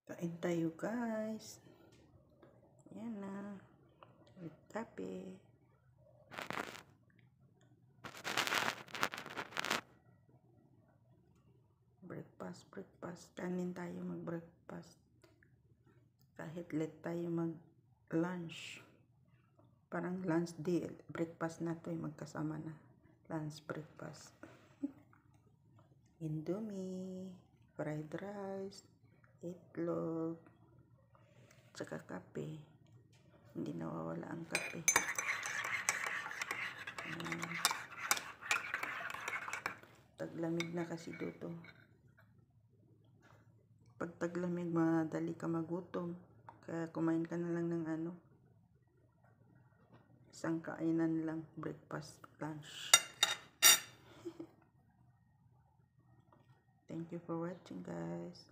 Kain tayo guys. Yan na. With kape. Breakfast. Kanin tayo mag-breakfast. Kahit late tayo mag-lunch. Parang lunch di. Breakfast na to magkasama na. Lunch, breakfast. Indomie. Fried rice. Itlog. Tsaka kape. Hindi nawawala ang kape. Taglamig na kasi dito. Pag taglamig, madali ka magutom. Kaya kumain ka na lang ng isang kainan lang. Breakfast, lunch. Thank you for watching guys.